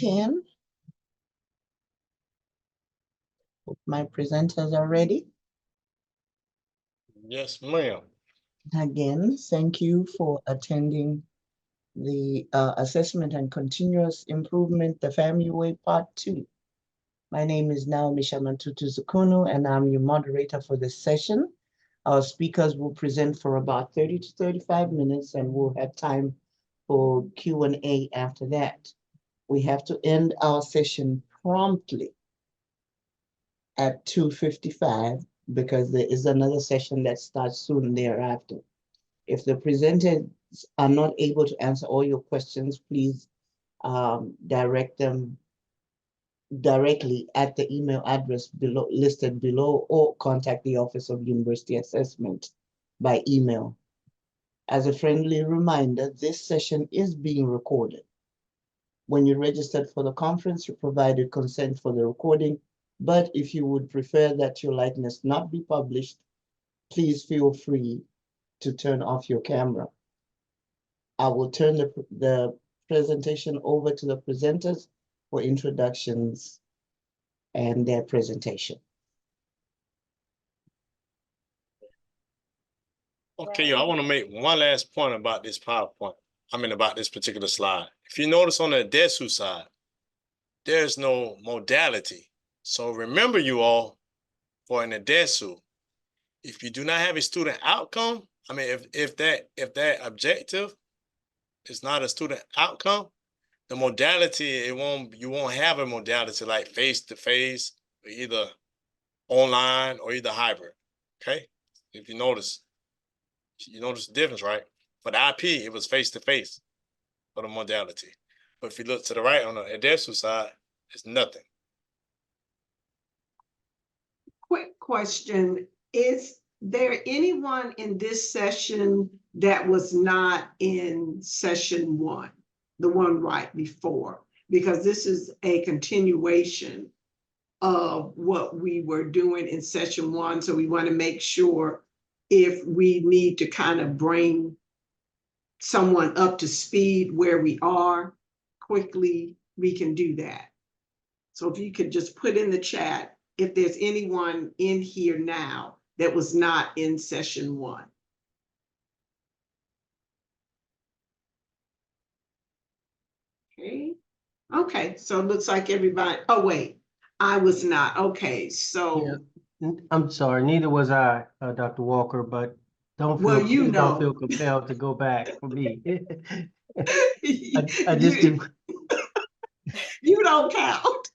10. My presenters are ready. Yes, ma'am. Again, thank you for attending the Assessment and Continuous Improvement, the FAMU Way Part 2. My name is Naomi Shamantutu Zukunu, and I'm your moderator for this session. Our speakers will present for about 30 to 35 minutes, and we'll have time for Q&A after that. We have to end our session promptly at 2:55 because there is another session that starts soon thereafter. If the presenters are not able to answer all your questions, please direct them directly at the email address listed below, or contact the Office of University Assessment by email. As a friendly reminder, this session is being recorded. When you registered for the conference, you provided consent for the recording, but if you would prefer that your likeness not be published, please feel free to turn off your camera. I will turn the presentation over to the presenters for introductions and their presentation. Okay, I want to make one last point about this PowerPoint. About this particular slide. If you notice on the DESU side, there's no modality. So remember, you all, for an DESU, if you do not have a student outcome, if that objective is not a student outcome, the modality, you won't have a modality like face-to-face, or either online or either hybrid. Okay, if you notice the difference, right? For the IP, it was face-to-face for the modality. But if you look to the right on the ADESU side, it's nothing. Quick question. Is there anyone in this session that was not in session 1, the one right before? Because this is a continuation of what we were doing in session 1. So we want to make sure if we need to kind of bring someone up to speed where we are quickly, we can do that. So if you could just put in the chat if there's anyone in here now that was not in session 1. Okay, so it looks like everybody, oh wait, I was not. Okay, so. Yeah. I'm sorry, neither was I, Dr. Walker, but don't feel compelled to go back for me. I just did. You don't count.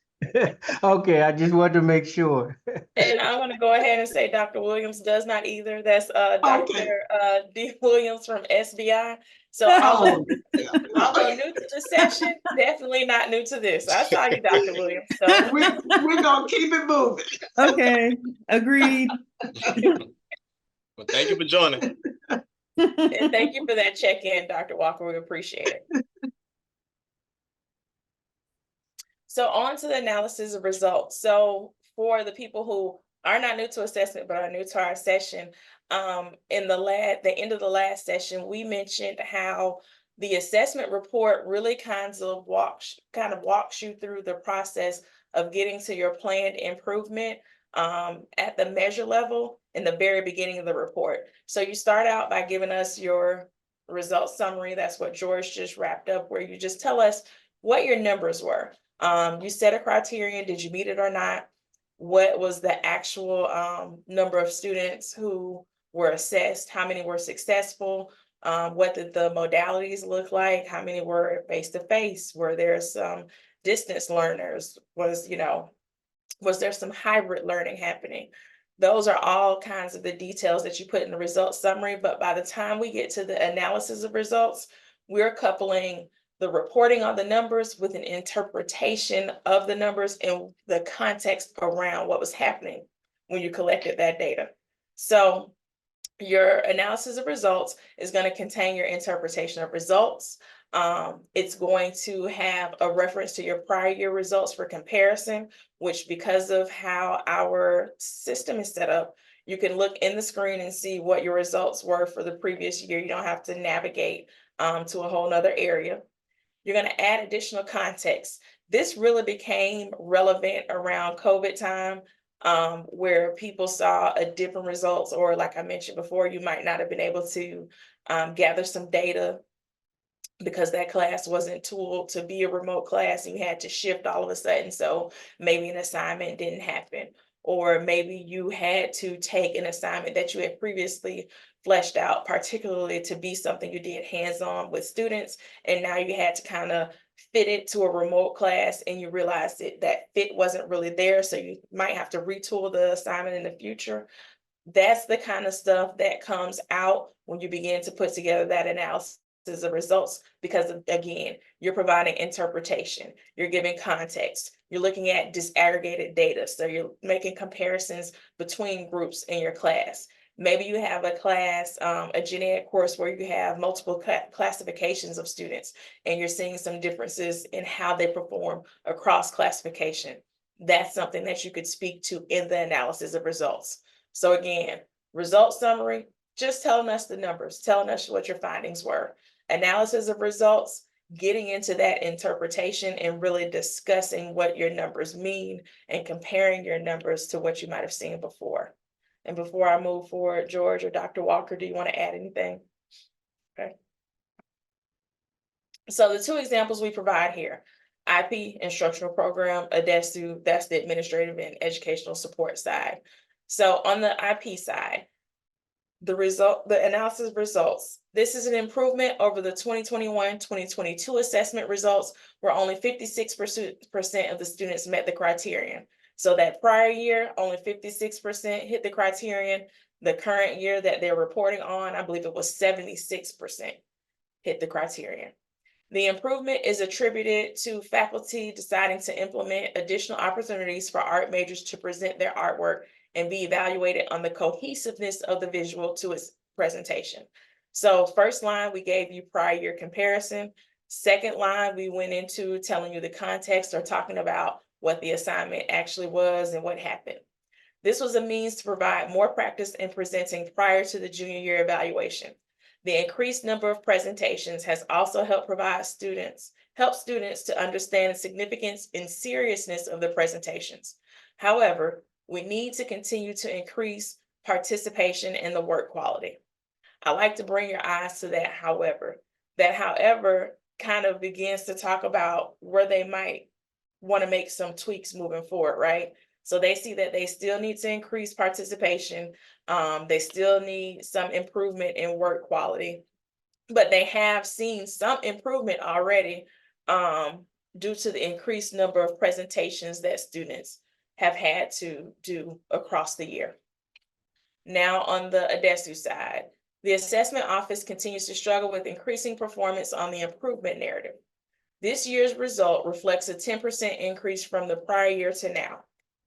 Okay, I just wanted to make sure. And I want to go ahead and say Dr. Williams does not either. That's Dr. D. Williams from SBI. So although new to the session, definitely not new to this. I saw you, Dr. Williams. So we're gonna keep it moving. Okay, agreed. Well, thank you for joining. And thank you for that check-in, Dr. Walker. We appreciate it. So on to the analysis of results. So for the people who are not new to assessment, but are new to our session, in the end of the last session, we mentioned how the assessment report really kind of walks you through the process of getting to your planned improvement at the measure level in the very beginning of the report. So you start out by giving us your results summary. That's what George just wrapped up, where you just tell us what your numbers were. You set a criterion, did you meet it or not? What was the actual number of students who were assessed? How many were successful? What did the modalities look like? How many were face-to-face? Were there some distance learners? Was there some hybrid learning happening? Those are all kinds of the details that you put in the results summary. But by the time we get to the analysis of results, we're coupling the reporting on the numbers with an interpretation of the numbers and the context around what was happening when you collected that data. So your analysis of results is going to contain your interpretation of results. It's going to have a reference to your prior year results for comparison, which, because of how our system is set up, you can look in the screen and see what your results were for the previous year. You don't have to navigate to a whole nother area. You're going to add additional context. This really became relevant around COVID time, where people saw a different results, or like I mentioned before, you might not have been able to gather some data because that class wasn't tooled to be a remote class and you had to shift all of a sudden. So maybe an assignment didn't happen, or maybe you had to take an assignment that you had previously fleshed out, particularly to be something you did hands-on with students. And now you had to kind of fit it to a remote class and you realized that fit wasn't really there. So you might have to retool the assignment in the future. That's the kind of stuff that comes out when you begin to put together that analysis of results, because again, you're providing interpretation, you're giving context, you're looking at disaggregated data. So you're making comparisons between groups in your class. Maybe you have a class, a gen ed course where you have multiple classifications of students and you're seeing some differences in how they perform across classification. That's something that you could speak to in the analysis of results. So again, result summary, just telling us the numbers, telling us what your findings were. Analysis of results, getting into that interpretation and really discussing what your numbers mean and comparing your numbers to what you might have seen before. And before I move forward, George or Dr. Walker, do you want to add anything? Okay. So the two examples we provide here, IP, instructional program, ADESU, that's the administrative and educational support side. So on the IP side, the analysis results. This is an improvement over the 2021-2022 assessment results, where only 56% of the students met the criterion. So that prior year, only 56% hit the criterion. The current year that they're reporting on, I believe it was 76% hit the criterion. The improvement is attributed to faculty deciding to implement additional opportunities for art majors to present their artwork and be evaluated on the cohesiveness of the visual to its presentation. So first line, we gave you prior year comparison. Second line, we went into telling you the context or talking about what the assignment actually was and what happened. This was a means to provide more practice in presenting prior to the junior year evaluation. The increased number of presentations has also helped students to understand the significance and seriousness of the presentations. However, we need to continue to increase participation in the work quality. I like to bring your eyes to that however kind of begins to talk about where they might want to make some tweaks moving forward, right? So they see that they still need to increase participation. They still need some improvement in work quality, but they have seen some improvement already due to the increased number of presentations that students have had to do across the year. Now on the ADESU side, the assessment office continues to struggle with increasing performance on the improvement narrative. This year's result reflects a 10% increase from the prior year to now.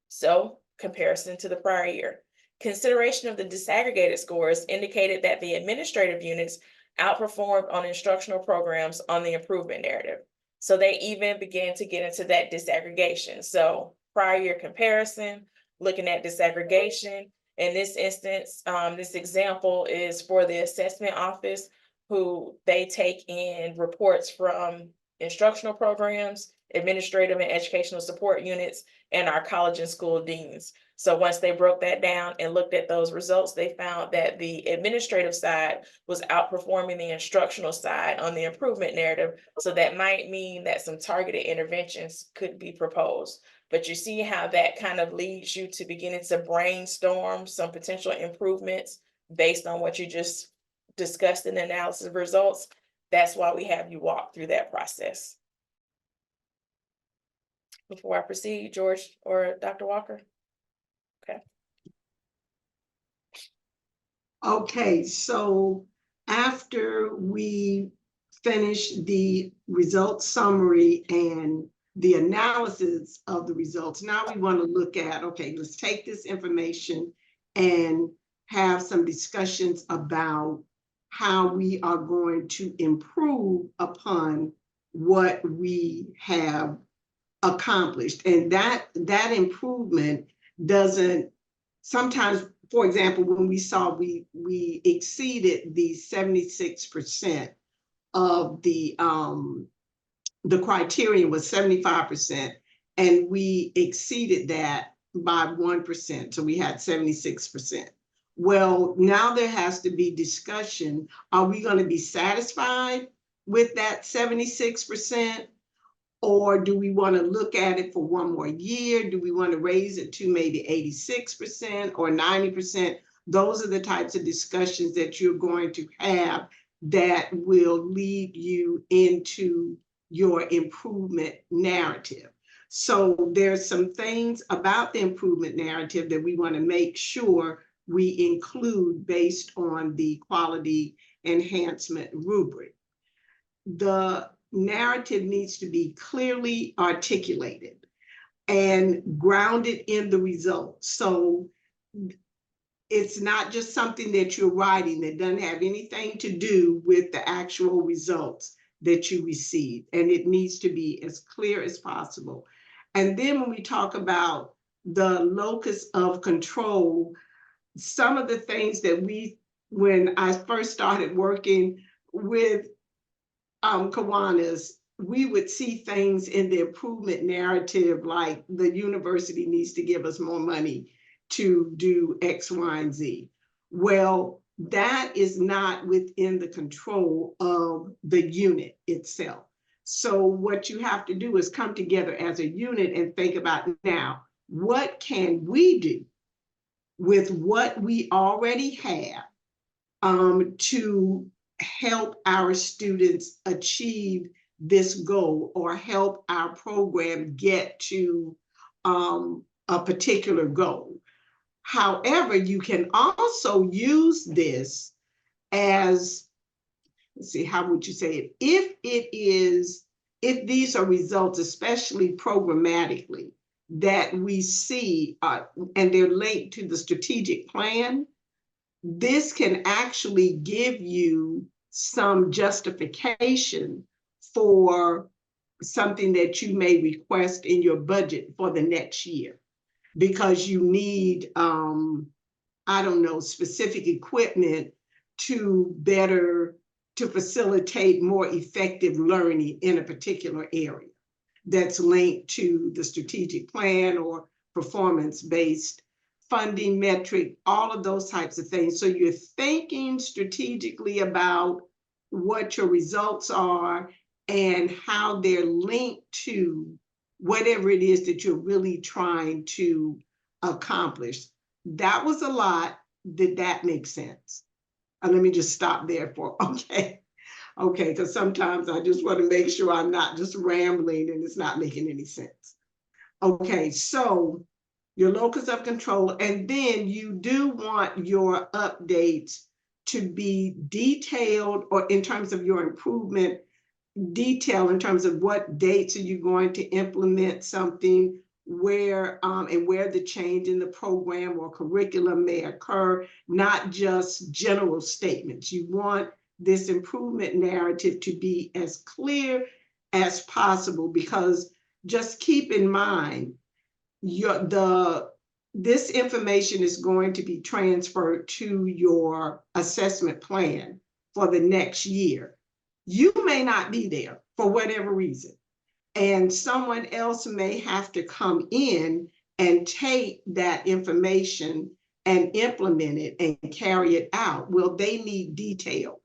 So, comparison to the prior year. Consideration of the disaggregated scores indicated that the administrative units outperformed on instructional programs on the improvement narrative. So they even began to get into that disaggregation. So prior year comparison, looking at disaggregation. In this instance, this example is for the assessment office, who they take in reports from instructional programs, administrative and educational support units, and our college and school deans. So once they broke that down and looked at those results, they found that the administrative side was outperforming the instructional side on the improvement narrative. So that might mean that some targeted interventions could be proposed. But you see how that kind of leads you to beginning to brainstorm some potential improvements based on what you just discussed in the analysis of results. That's why we have you walk through that process. Before I proceed, George or Dr. Walker? Okay. Okay, so after we finish the results summary and the analysis of the results, now we want to look at, okay, let's take this information and have some discussions about how we are going to improve upon what we have accomplished. And that improvement doesn't, sometimes, for example, when we saw we exceeded the 76% of the the criterion was 75%, and we exceeded that by 1%. So we had 76%. Well, now there has to be discussion. Are we going to be satisfied with that 76%? Or do we want to look at it for one more year? Do we want to raise it to maybe 86% or 90%? Those are the types of discussions that you're going to have that will lead you into your improvement narrative. So there's some things about the improvement narrative that we want to make sure we include based on the quality enhancement rubric. The narrative needs to be clearly articulated and grounded in the results. So it's not just something that you're writing that doesn't have anything to do with the actual results that you receive. And it needs to be as clear as possible. And then when we talk about the locus of control, some of the things that when I first started working with Kiwanis, we would see things in the improvement narrative like the university needs to give us more money to do X, Y, and Z. Well, that is not within the control of the unit itself. So what you have to do is come together as a unit and think about, now, what can we do with what we already have to help our students achieve this goal or help our program get to a particular goal. However, you can also use this as, let's see, how would you say it? If these are results, especially programmatically, that we see and they're linked to the strategic plan, this can actually give you some justification for something that you may request in your budget for the next year, because you need, I don't know, specific equipment to facilitate more effective learning in a particular area that's linked to the strategic plan or performance-based funding metric, all of those types of things. So you're thinking strategically about what your results are and how they're linked to whatever it is that you're really trying to accomplish. That was a lot. Did that make sense? Let me just stop there okay, because sometimes I just want to make sure I'm not just rambling and it's not making any sense. Okay, so your locus of control, and then you do want your updates to be detailed, or in terms of your improvement, detail in terms of what dates are you going to implement something, where and where the change in the program or curriculum may occur, not just general statements. You want this improvement narrative to be as clear as possible, because just keep in mind, this information is going to be transferred to your assessment plan for the next year. You may not be there for whatever reason, and someone else may have to come in and take that information and implement it and carry it out. Well, they need detailed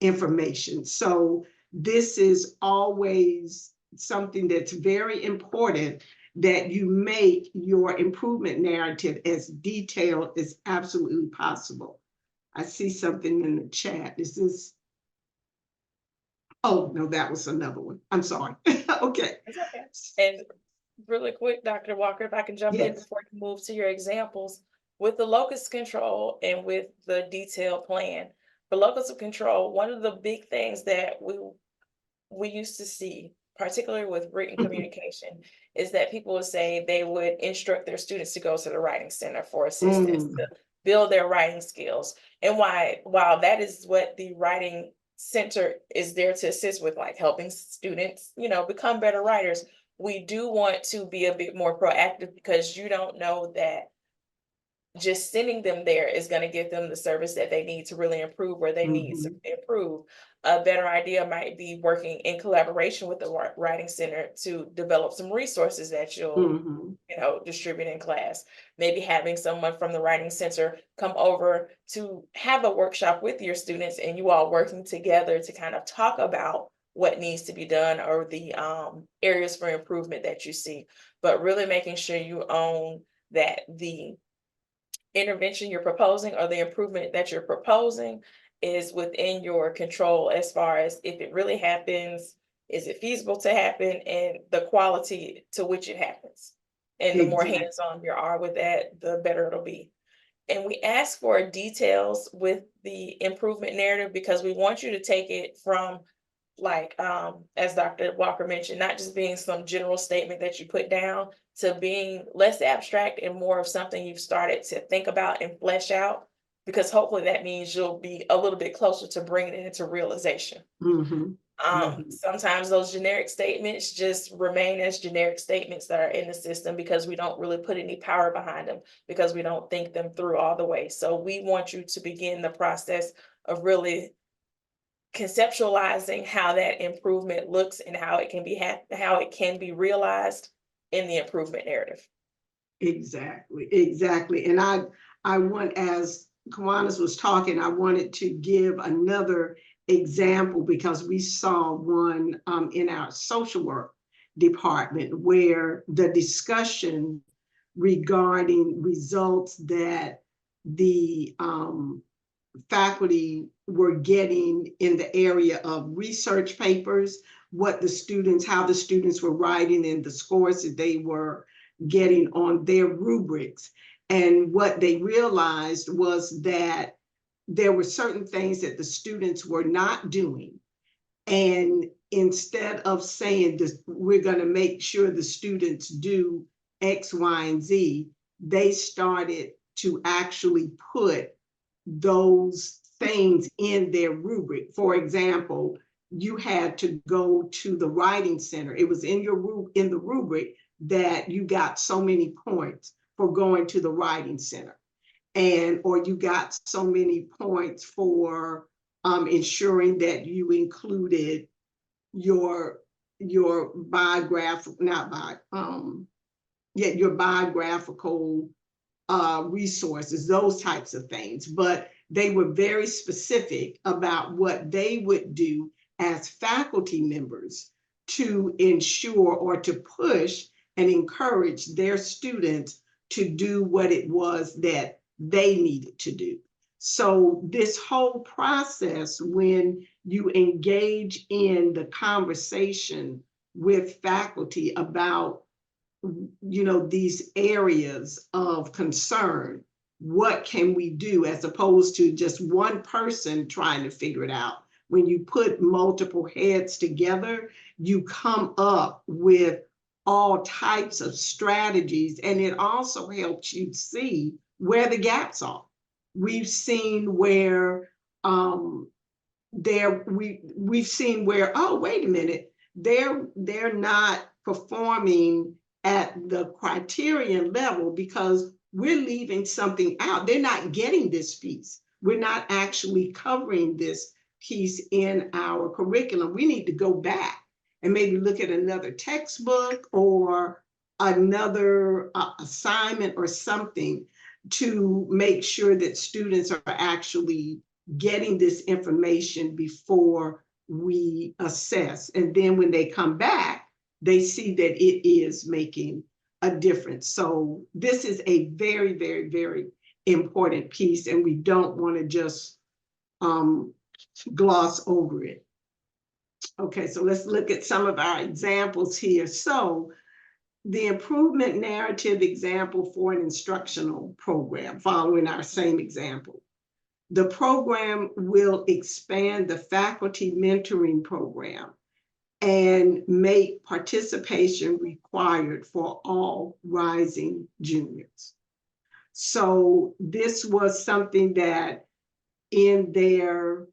information. So this is always something that's very important, that you make your improvement narrative as detailed as absolutely possible. I see something in the chat. Is this? Oh, no, that was another one. I'm sorry. Okay. It's okay. And really quick, Dr. Walker, if I can jump in before you move to your examples. With the locus control and with the detailed plan, for locus of control, one of the big things that we used to see, particularly with written communication, is that people would say they would instruct their students to go to the writing center for assistance, to build their writing skills. And while that is what the writing center is there to assist with, like helping students, become better writers, we do want to be a bit more proactive, because you don't know that just sending them there is going to give them the service that they need to really improve where they need to improve. A better idea might be working in collaboration with the writing center to develop some resources that you'll distribute in class. Maybe having someone from the writing center come over to have a workshop with your students, and you all working together to kind of talk about what needs to be done or the areas for improvement that you see, but really making sure you own that the intervention you're proposing or the improvement that you're proposing is within your control as far as if it really happens, is it feasible to happen, and the quality to which it happens. And the more hands-on you are with that, the better it'll be. And we ask for details with the improvement narrative because we want you to take it from, like, as Dr. Walker mentioned, not just being some general statement that you put down to being less abstract and more of something you've started to think about and flesh out, because hopefully that means you'll be a little bit closer to bringing it into realization. Sometimes those generic statements just remain as generic statements that are in the system because we don't really put any power behind them, because we don't think them through all the way. So we want you to begin the process of really conceptualizing how that improvement looks and how it can be realized in the improvement narrative. Exactly. And I want, as Kiwanis was talking, I wanted to give another example because we saw one in our social work department where the discussion regarding results that the faculty were getting in the area of research papers, how the students were writing and the scores that they were getting on their rubrics. And what they realized was that there were certain things that the students were not doing. And instead of saying this, we're going to make sure the students do X, Y, and Z, they started to actually put those things in their rubric. For example, you had to go to the writing center. It was in the rubric that you got so many points for going to the writing center, or you got so many points for ensuring that you included your biographical resources, those types of things. But they were very specific about what they would do as faculty members to ensure or to push and encourage their students to do what it was that they needed to do. So this whole process, when you engage in the conversation with faculty about these areas of concern, what can we do, as opposed to just one person trying to figure it out. When you put multiple heads together, you come up with all types of strategies, and it also helps you see where the gaps are. We've seen where we've seen where, oh, wait a minute, they're not performing at the criterion level because we're leaving something out. They're not getting this piece. We're not actually covering this piece in our curriculum. We need to go back and maybe look at another textbook or another assignment or something to make sure that students are actually getting this information before we assess. And then when they come back, they see that it is making a difference. So this is a very, very, very important piece, and we don't want to just gloss over it. Okay, so let's look at some of our examples here. So the improvement narrative example for an instructional program, following our same example. The program will expand the faculty mentoring program and make participation required for all rising juniors. So this was something that in their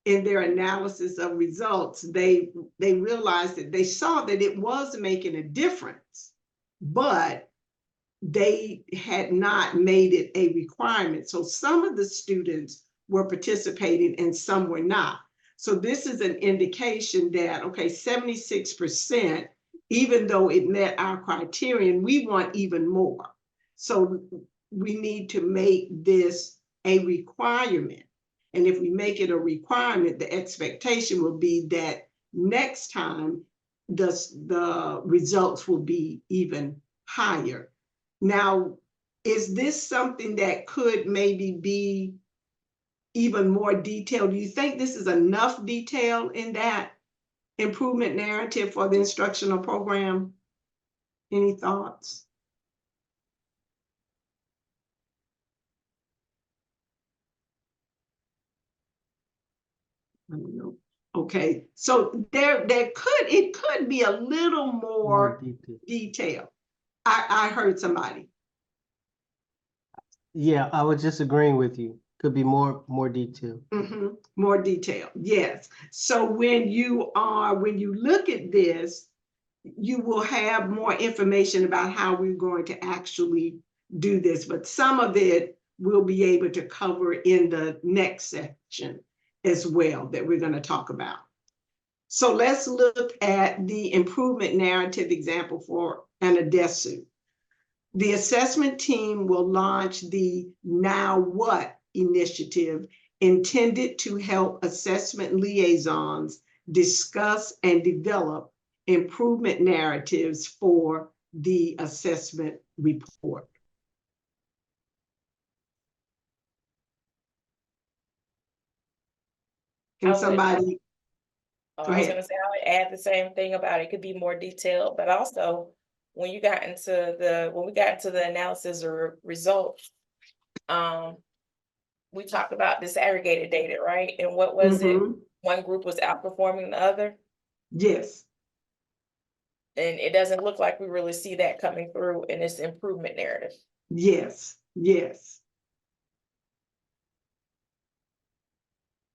analysis of results, they realized that they saw that it was making a difference, but they had not made it a requirement. So some of the students were participating and some were not. So this is an indication that, okay, 76%, even though it met our criterion, we want even more. So we need to make this a requirement. And if we make it a requirement, the expectation will be that next time the results will be even higher. Now, is this something that could maybe be even more detailed? Do you think this is enough detail in that improvement narrative for the instructional program? Any thoughts? I don't know. Okay, so it could be a little more detail. I heard somebody. Yeah, I was just agreeing with you. Could be more detail. Mm-hmm. More detail, yes. So when you look at this, you will have more information about how we're going to actually do this, but some of it we'll be able to cover in the next section as well that we're going to talk about. So let's look at the improvement narrative example for an ADESU. The assessment team will launch the Now What initiative intended to help assessment liaisons discuss and develop improvement narratives for the assessment report. Can somebody? I was going to say, I would add the same thing about it could be more detailed, but also when we got into the analysis or results, we talked about disaggregated data, right? And what was it? One group was outperforming the other. Yes. And it doesn't look like we really see that coming through in this improvement narrative. Yes, yes.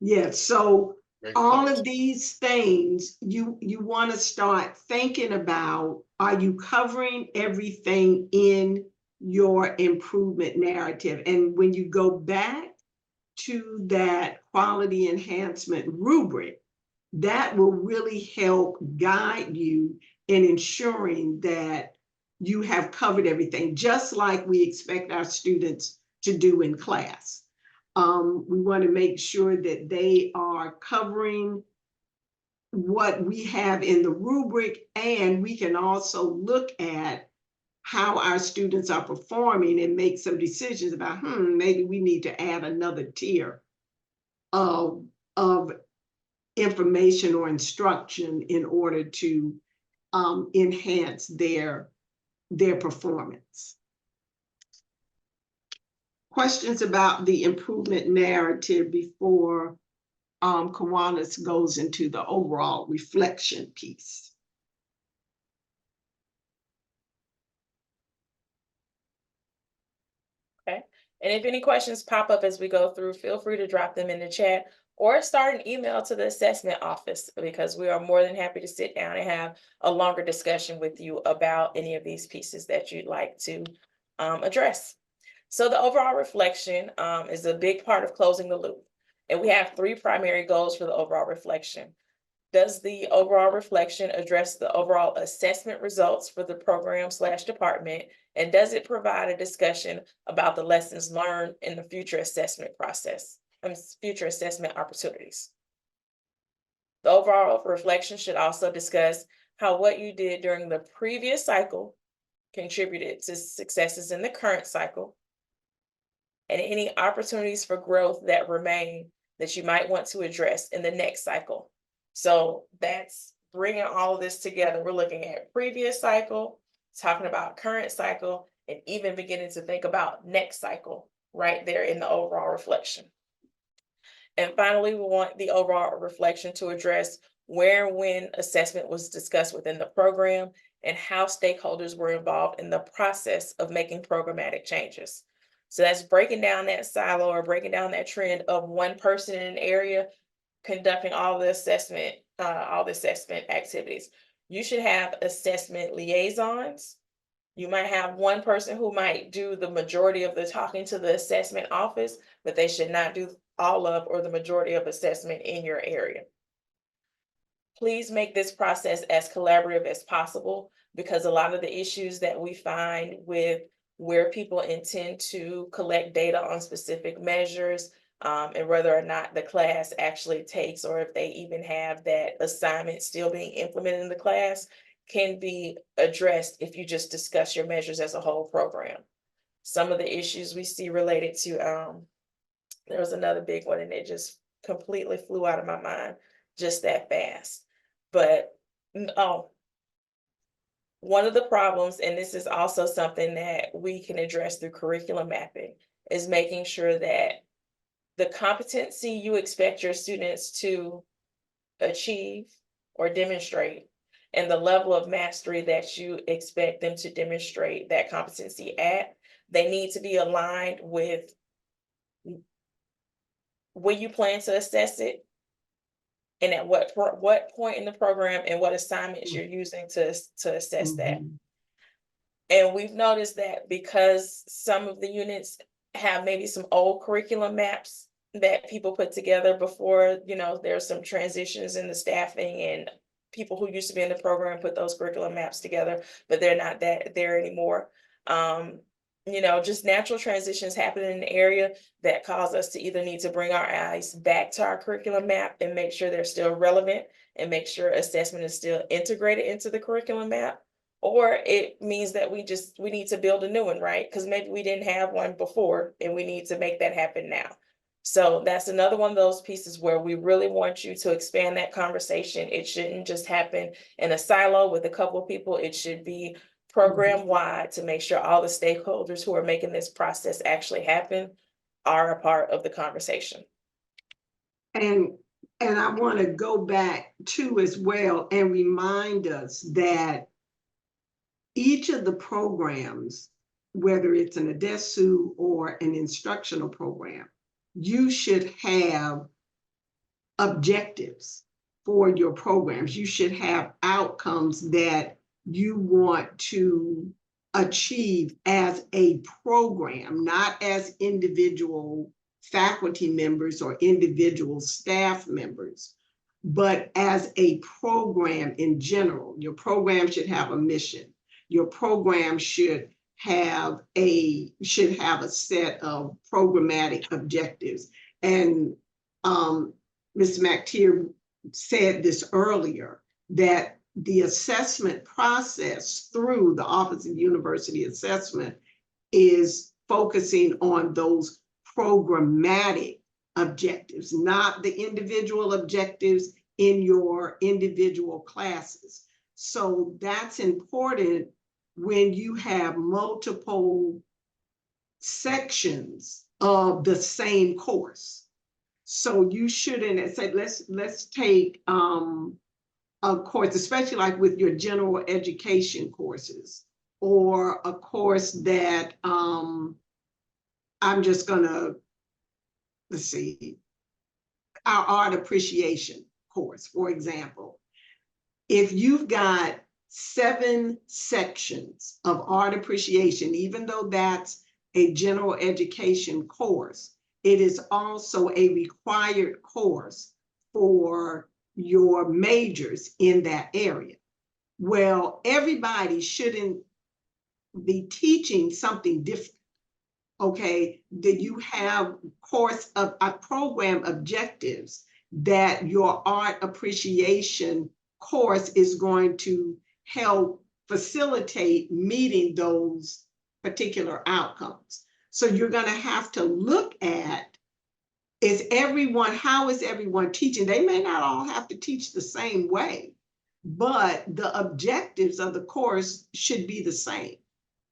Yes, so all of these things you want to start thinking about, are you covering everything in your improvement narrative? And when you go back to that quality enhancement rubric, that will really help guide you in ensuring that you have covered everything, just like we expect our students to do in class. We want to make sure that they are covering what we have in the rubric, and we can also look at how our students are performing and make some decisions about, maybe we need to add another tier of information or instruction in order to enhance their performance. Questions about the improvement narrative before Kiwanis goes into the overall reflection piece? Okay, and if any questions pop up as we go through, feel free to drop them in the chat or start an email to the assessment office, because we are more than happy to sit down and have a longer discussion with you about any of these pieces that you'd like to address. So the overall reflection is a big part of closing the loop. And we have 3 primary goals for the overall reflection. Does the overall reflection address the overall assessment results for the program/department? And does it provide a discussion about the lessons learned in the future assessment process and future assessment opportunities? The overall reflection should also discuss how what you did during the previous cycle contributed to successes in the current cycle, and any opportunities for growth that remain that you might want to address in the next cycle. So that's bringing all of this together. We're looking at previous cycle, talking about current cycle, and even beginning to think about next cycle right there in the overall reflection. And finally, we want the overall reflection to address where and when assessment was discussed within the program and how stakeholders were involved in the process of making programmatic changes. So that's breaking down that silo or breaking down that trend of one person in an area conducting all the assessment activities. You should have assessment liaisons You might have one person who might do the majority of the talking to the assessment office, but they should not do all of or the majority of assessment in your area. Please make this process as collaborative as possible, because a lot of the issues that we find with where people intend to collect data on specific measures, and whether or not the class actually takes, or if they even have that assignment still being implemented in the class, can be addressed if you just discuss your measures as a whole program. Some of the issues we see related to, there was another big one and it just completely flew out of my mind just that fast. But one of the problems, and this is also something that we can address through curriculum mapping, is making sure that the competency you expect your students to achieve or demonstrate and the level of mastery that you expect them to demonstrate that competency at, they need to be aligned with when you plan to assess it and at what point in the program and what assignments you're using to assess that. And we've noticed that because some of the units have maybe some old curriculum maps that people put together before, there's some transitions in the staffing, and people who used to be in the program put those curriculum maps together, but they're not there anymore. Just natural transitions happen in the area that cause us to either need to bring our eyes back to our curriculum map and make sure they're still relevant and make sure assessment is still integrated into the curriculum map. Or it means that we need to build a new one, right? Because maybe we didn't have one before and we need to make that happen now. So that's another one of those pieces where we really want you to expand that conversation. It shouldn't just happen in a silo with a couple of people. It should be program-wide to make sure all the stakeholders who are making this process actually happen are a part of the conversation. And I want to go back too as well and remind us that each of the programs, whether it's an ADESU or an instructional program, you should have objectives for your programs. You should have outcomes that you want to achieve as a program, not as individual faculty members or individual staff members, but as a program in general. Your program should have a mission. Your program should have a set of programmatic objectives. And Ms. McTeer said this earlier, that the assessment process through the Office of University Assessment is focusing on those programmatic objectives, not the individual objectives in your individual classes. So that's important when you have multiple sections of the same course. So you shouldn't say, let's take a course, especially like with your general education courses, or a course that I'm just gonna, let's see, our art appreciation course, for example. If you've got 7 sections of art appreciation, even though that's a general education course, it is also a required course for your majors in that area. Well, everybody shouldn't be teaching something different. Okay, that you have program objectives that your art appreciation course is going to help facilitate meeting those particular outcomes. So you're going to have to look at, how is everyone teaching? They may not all have to teach the same way, but the objectives of the course should be the same.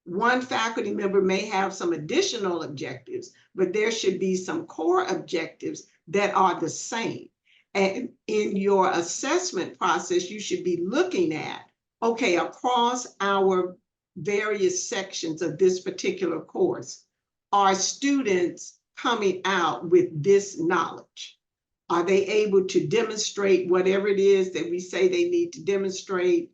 One faculty member may have some additional objectives, but there should be some core objectives that are the same. And in your assessment process, you should be looking at, okay, across our various sections of this particular course, are students coming out with this knowledge? Are they able to demonstrate whatever it is that we say they need to demonstrate?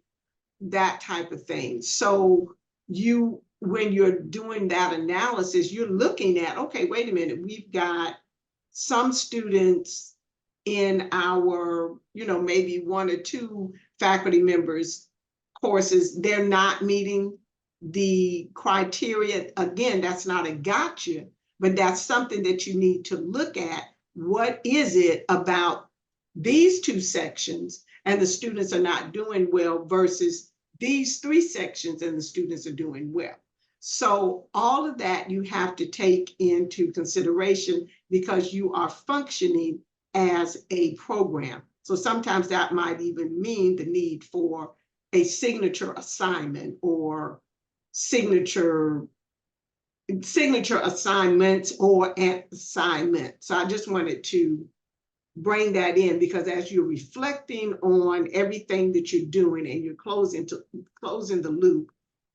That type of thing. So when you're doing that analysis, you're looking at, okay, wait a minute, we've got some students in our, maybe 1 or 2 faculty members courses, they're not meeting the criteria. Again, that's not a gotcha, but that's something that you need to look at. What is it about these 2 sections and the students are not doing well versus these 3 sections and the students are doing well? So all of that you have to take into consideration because you are functioning as a program. So sometimes that might even mean the need for a signature assignment or signature assignments or an assignment. So I just wanted to bring that in because as you're reflecting on everything that you're doing and you're closing the loop,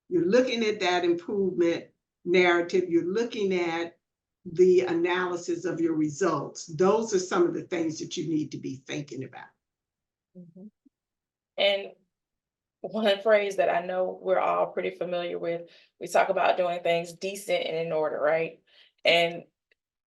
you're looking at that improvement narrative, you're looking at the analysis of your results. Those are some of the things that you need to be thinking about. Mm-hmm. And one phrase that I know we're all pretty familiar with, we talk about doing things decent and in order, right? And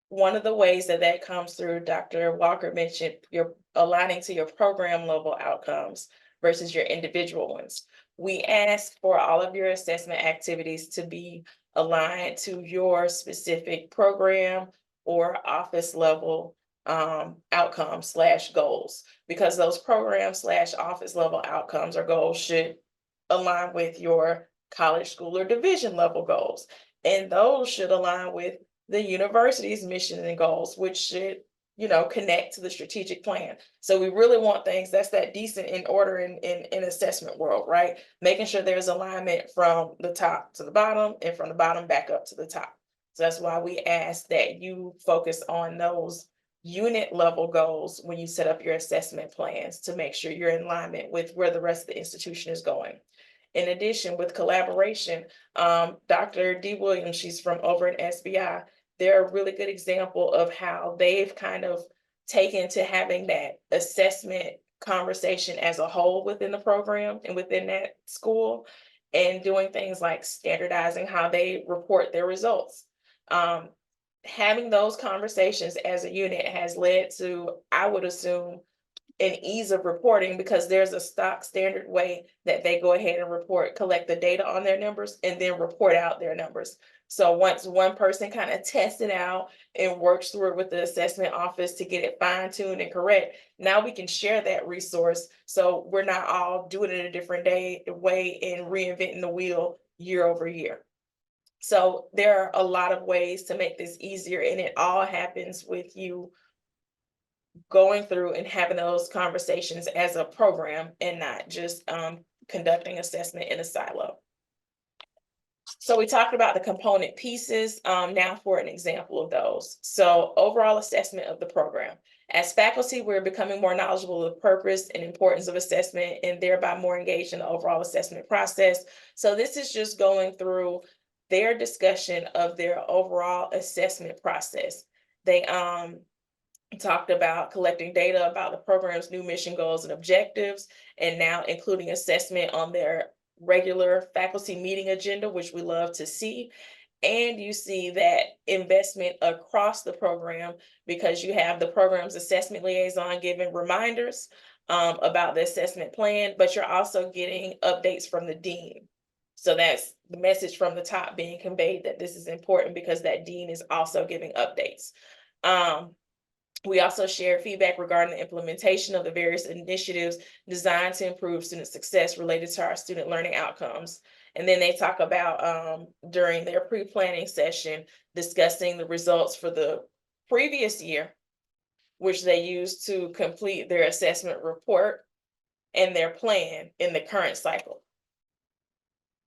one of the ways that comes through, Dr. Walker mentioned, you're aligning to your program level outcomes versus your individual ones. We ask for all of your assessment activities to be aligned to your specific program or office level outcomes / goals, because those program / office level outcomes or goals should align with your college, school, or division level goals. And those should align with the university's mission and goals, which should, connect to the strategic plan. So we really want things that's that decent in order in assessment world, right? Making sure there's alignment from the top to the bottom and from the bottom back up to the top. So that's why we ask that you focus on those unit level goals when you set up your assessment plans to make sure you're in alignment with where the rest of the institution is going. In addition, with collaboration, Dr. D. Williams, she's from over in SBI, they're a really good example of how they've kind of taken to having that assessment conversation as a whole within the program and within that school, and doing things like standardizing how they report their results. Having those conversations as a unit has led to, I would assume, an ease of reporting because there's a stock standard way that they go ahead and collect the data on their numbers and then report out their numbers. So once one person kind of tests it out and works through it with the assessment office to get it fine-tuned and correct, now we can share that resource. So we're not all doing it a different way and reinventing the wheel year over year. So there are a lot of ways to make this easier, and it all happens with you going through and having those conversations as a program and not just conducting assessment in a silo. So we talked about the component pieces. Now for an example of those. So overall assessment of the program. As faculty, we're becoming more knowledgeable of the purpose and importance of assessment and thereby more engaged in the overall assessment process. So this is just going through their discussion of their overall assessment process. They talked about collecting data about the program's new mission, goals, and objectives, and now including assessment on their regular faculty meeting agenda, which we love to see. And you see that investment across the program because you have the program's assessment liaison giving reminders about the assessment plan, but you're also getting updates from the dean. So that's the message from the top being conveyed that this is important because that dean is also giving updates. We also share feedback regarding the implementation of the various initiatives designed to improve student success related to our student learning outcomes. And then they talk about during their pre-planning session, discussing the results for the previous year, which they used to complete their assessment report and their plan in the current cycle.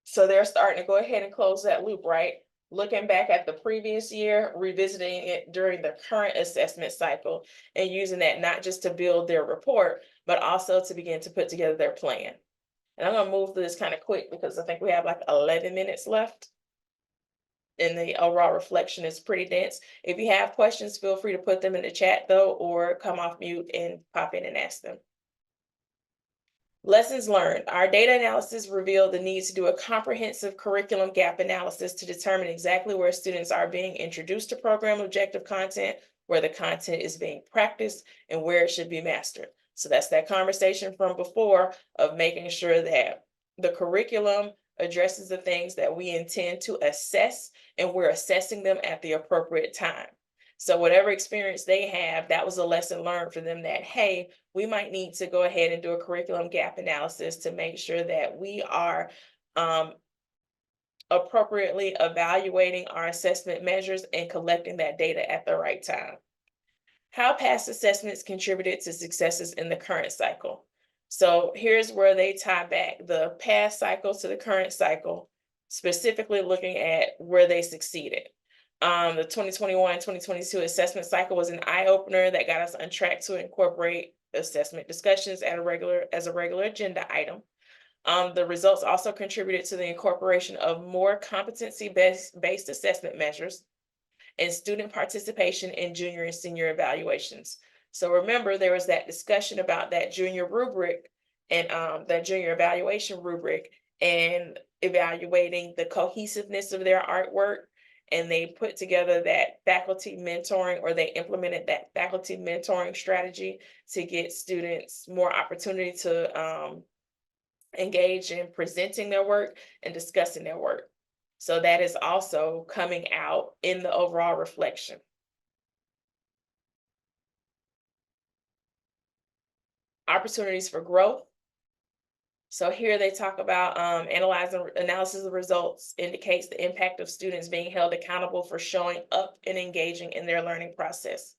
So they're starting to go ahead and close that loop, right? Looking back at the previous year, revisiting it during the current assessment cycle, and using that not just to build their report, but also to begin to put together their plan. And I'm going to move through this kind of quick because I think we have like 11 minutes left. And the overall reflection is pretty dense. If you have questions, feel free to put them in the chat though, or come off mute and pop in and ask them. Lessons learned. Our data analysis revealed the need to do a comprehensive curriculum gap analysis to determine exactly where students are being introduced to program objective content, where the content is being practiced, and where it should be mastered. So that's that conversation from before of making sure that the curriculum addresses the things that we intend to assess, and we're assessing them at the appropriate time. So whatever experience they have, that was a lesson learned for them that, hey, we might need to go ahead and do a curriculum gap analysis to make sure that we are appropriately evaluating our assessment measures and collecting that data at the right time. How past assessments contributed to successes in the current cycle. So here's where they tie back the past cycle to the current cycle, specifically looking at where they succeeded. The 2021-2022 assessment cycle was an eye-opener that got us on track to incorporate assessment discussions as a regular agenda item. The results also contributed to the incorporation of more competency-based assessment measures and student participation in junior and senior evaluations. So remember, there was that discussion about that junior rubric and that junior evaluation rubric and evaluating the cohesiveness of their artwork. And they put together that faculty mentoring, or they implemented that faculty mentoring strategy to get students more opportunity to engage in presenting their work and discussing their work. So that is also coming out in the overall reflection. Opportunities for growth. So here they talk about analysis of results indicates the impact of students being held accountable for showing up and engaging in their learning process.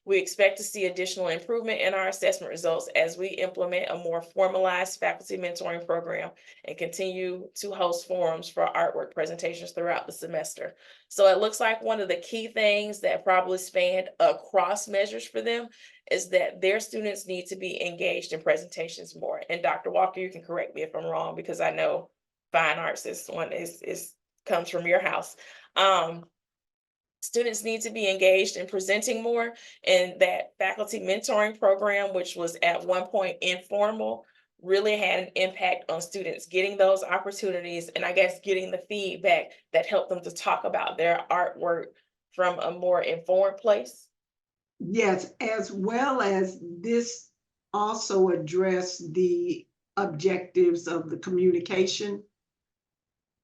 We expect to see additional improvement in our assessment results as we implement a more formalized faculty mentoring program and continue to host forums for artwork presentations throughout the semester. So it looks like one of the key things that probably spanned across measures for them is that their students need to be engaged in presentations more. And Dr. Walker, you can correct me if I'm wrong, because I know fine arts is one comes from your house. Students need to be engaged in presenting more, and that faculty mentoring program, which was at one point informal, really had an impact on students getting those opportunities, and I guess getting the feedback that helped them to talk about their artwork from a more informed place. Yes, as well as this also addressed the objectives of the communication,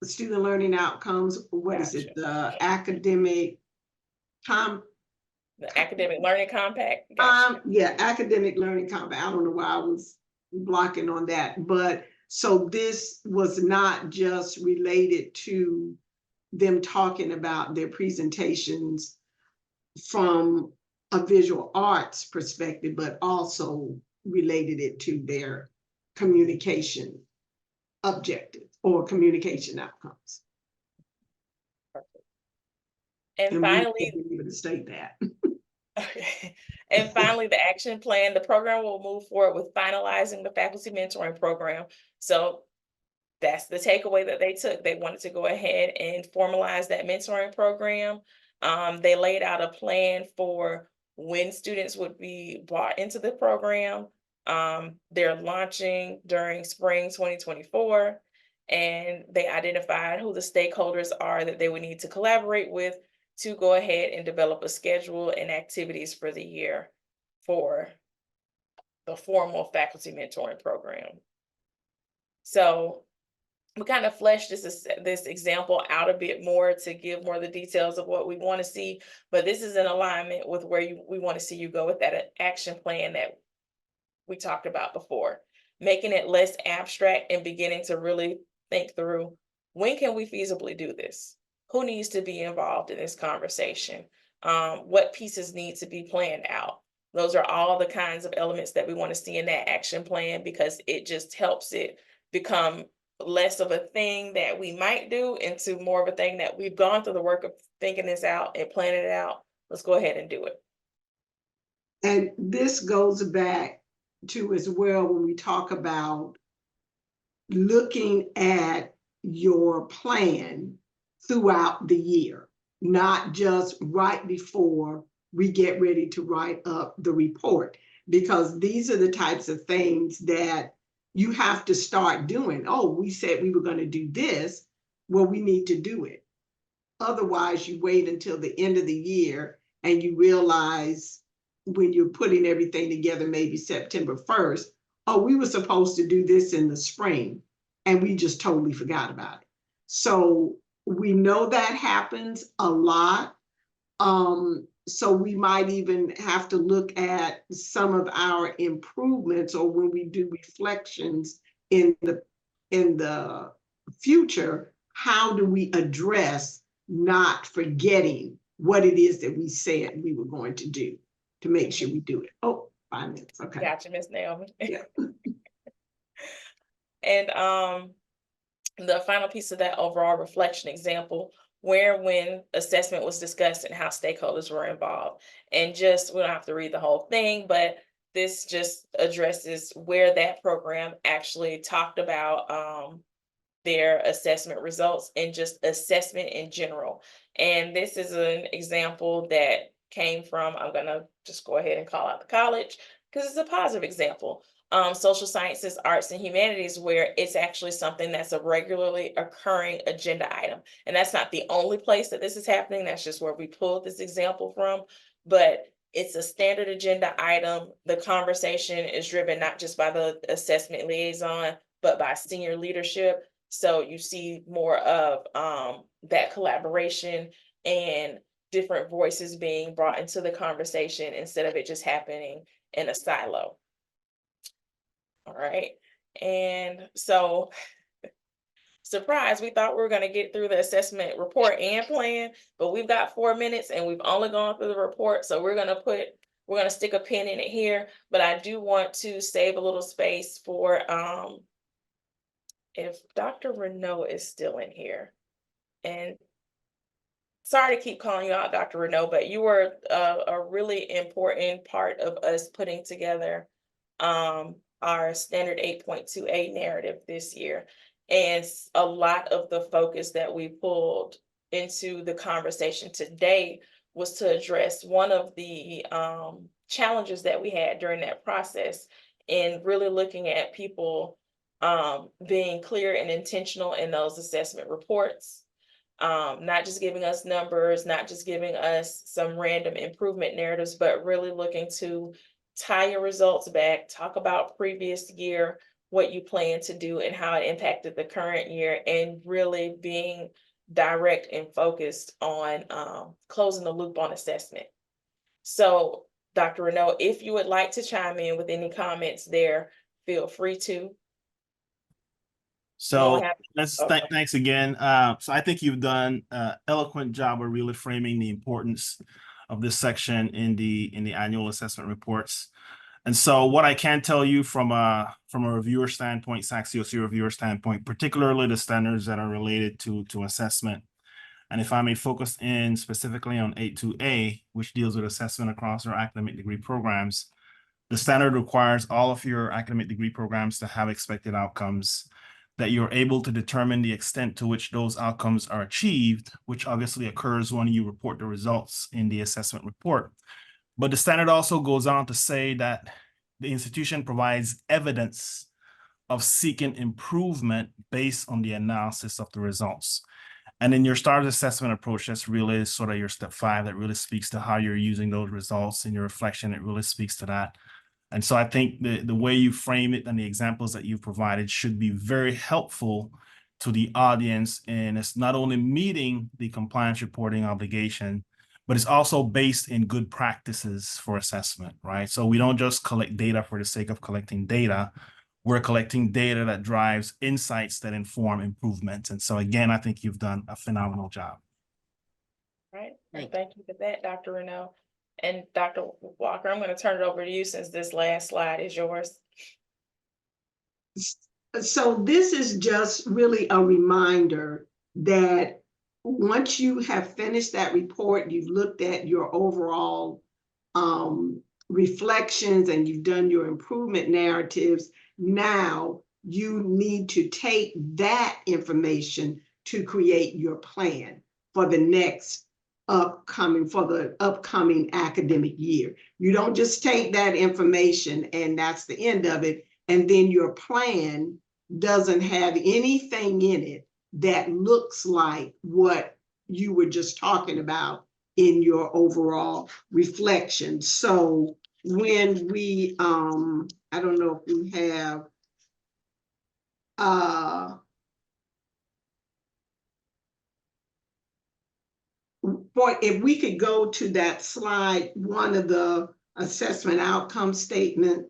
the student learning outcomes. What is it? The academic the academic learning compact. Gotcha. Yeah, academic learning compact. I don't know why I was blocking on that, but so this was not just related to them talking about their presentations from a visual arts perspective, but also related it to their communication objectives or communication outcomes. And finally, we able to state that. Okay. And finally, the action plan. The program will move forward with finalizing the faculty mentoring program. So that's the takeaway that they took. They wanted to go ahead and formalize that mentoring program. They laid out a plan for when students would be brought into the program. They're launching during spring 2024, and they identified who the stakeholders are that they would need to collaborate with to go ahead and develop a schedule and activities for the year for the formal faculty mentoring program. So we kind of fleshed this example out a bit more to give more of the details of what we want to see, but this is in alignment with where we want to see you go with that action plan that we talked about before, making it less abstract and beginning to really think through, when can we feasibly do this? Who needs to be involved in this conversation? What pieces need to be planned out? Those are all the kinds of elements that we want to see in that action plan, because it just helps it become less of a thing that we might do into more of a thing that we've gone through the work of thinking this out and planning it out. Let's go ahead and do it. And this goes back to as well when we talk about looking at your plan throughout the year, not just right before we get ready to write up the report, because these are the types of things that you have to start doing, oh, we said we were going to do this. Well, we need to do it. Otherwise, you wait until the end of the year and you realize when you're putting everything together, maybe September 1st, oh, we were supposed to do this in the spring and we just totally forgot about it. So we know that happens a lot. So we might even have to look at some of our improvements, or when we do reflections in the future, how do we address not forgetting what it is that we said we were going to do to make sure we do it. Oh, 5 minutes. Okay. Gotcha, Miss Naomi. Yeah. And the final piece of that overall reflection example, where when assessment was discussed and how stakeholders were involved. And just, we don't have to read the whole thing, but this just addresses where that program actually talked about their assessment results and just assessment in general. And this is an example that came from, I'm gonna just go ahead and call out the college because it's a positive example. Social sciences, arts, and humanities, where it's actually something that's a regularly occurring agenda item. And that's not the only place that this is happening. That's just where we pulled this example from. But it's a standard agenda item. The conversation is driven not just by the assessment liaison, but by senior leadership. So you see more of that collaboration and different voices being brought into the conversation instead of it just happening in a silo. All right. And so, surprise, we thought we were going to get through the assessment report and plan, but we've got 4 minutes and we've only gone through the report. So we're going to stick a pin in it here, but I do want to save a little space for if Dr. Renaud is still in here. And sorry to keep calling you out, Dr. Renaud, but you were a really important part of us putting together our standard 8.2A narrative this year. And a lot of the focus that we pulled into the conversation today was to address one of the challenges that we had during that process, and really looking at people being clear and intentional in those assessment reports, not just giving us numbers, not just giving us some random improvement narratives, but really looking to tie your results back, talk about previous year, what you plan to do and how it impacted the current year, and really being direct and focused on closing the loop on assessment. So Dr. Renaud, if you would like to chime in with any comments there, feel free to. So thanks again. So I think you've done an eloquent job of really framing the importance of this section in the annual assessment reports. And so what I can tell you from a reviewer standpoint, SAC-COC reviewer standpoint, particularly the standards that are related to assessment. And if I may focus in specifically on 8.2A, which deals with assessment across our academic degree programs, the standard requires all of your academic degree programs to have expected outcomes, that you're able to determine the extent to which those outcomes are achieved, which obviously occurs when you report the results in the assessment report. But the standard also goes on to say that the institution provides evidence of seeking improvement based on the analysis of the results. And in your STARS assessment approach, that's really sort of your step 5 that really speaks to how you're using those results in your reflection. It really speaks to that. And so I think the way you frame it and the examples that you've provided should be very helpful to the audience. And it's not only meeting the compliance reporting obligation, but it's also based in good practices for assessment, right? So we don't just collect data for the sake of collecting data. We're collecting data that drives insights that inform improvements. And so again, I think you've done a phenomenal job. Right. Thank you for that, Dr. Renaud. And Dr. Walker, I'm going to turn it over to you since this last slide is yours. So this is just really a reminder that once you have finished that report, you've looked at your overall reflections and you've done your improvement narratives, now you need to take that information to create your plan for the upcoming academic year. You don't just take that information and that's the end of it. and then your plan doesn't have anything in it that looks like what you were just talking about in your overall reflection. So when we, I don't know if we have, if we could go to that slide, one of the assessment outcome statement.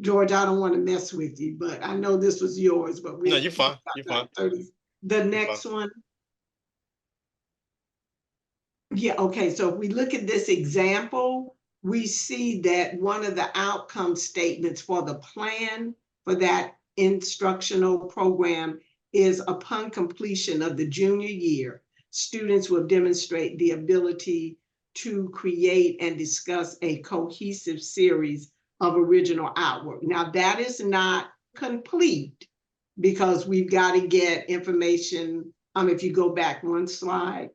George, I don't want to mess with you, but I know this was yours, but No, you're fine. You're fine. 30. The next one. Yeah, okay, so if we look at this example, we see that one of the outcome statements for the plan for that instructional program is upon completion of the junior year, students will demonstrate the ability to create and discuss a cohesive series of original artwork. Now, that is not complete because we've got to get information. If you go back one slide,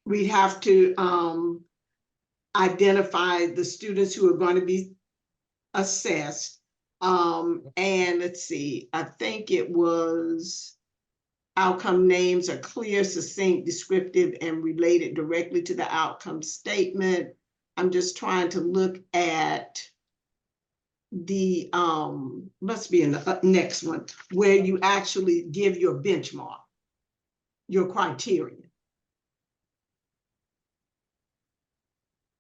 we'd have to identify the students who are going to be assessed. And let's see, I think it was outcome names are clear, succinct, descriptive, and related directly to the outcome statement. I'm just trying to look at the, must be in the next one, where you actually give your benchmark, your criteria.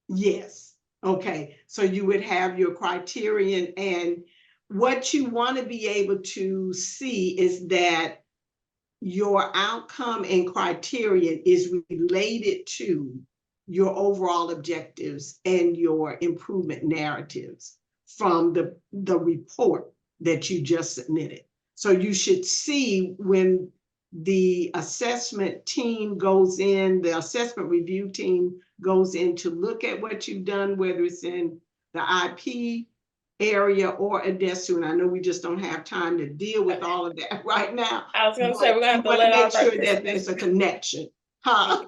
Yes. Okay. So you would have your criterion, and what you want to be able to see is that your outcome and criterion is related to your overall objectives and your improvement narratives from the report that you just submitted. So you should see when the assessment team goes in, the assessment review team goes in to look at what you've done, whether it's in the IP area or ADESU. And I know we just don't have time to deal with all of that right now. I was going to say, we're going to have to let make sure that there's a connection. Huh?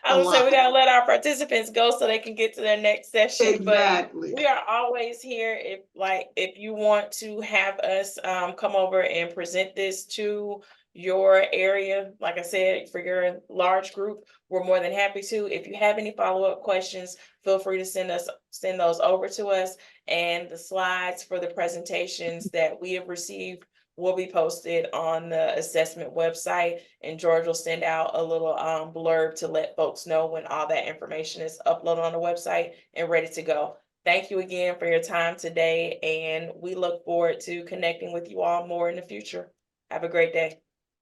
I was saying we gotta let our participants go so they can get to their next session. Exactly. But we are always here if you want to have us come over and present this to your area. Like I said, for your large group, we're more than happy to. If you have any follow-up questions, feel free to send those over to us. And the slides for the presentations that we have received will be posted on the assessment website, and George will send out a little blurb to let folks know when all that information is uploaded on the website and ready to go. Thank you again for your time today, and we look forward to connecting with you all more in the future. Have a great day.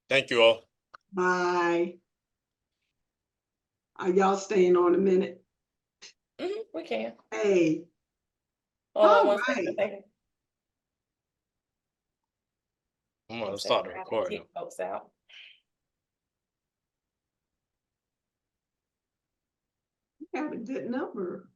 Thank you all. Bye. Are y'all staying on a minute? We can. Hey. All right. I'm gonna start the recording. Folks out. You got a good number.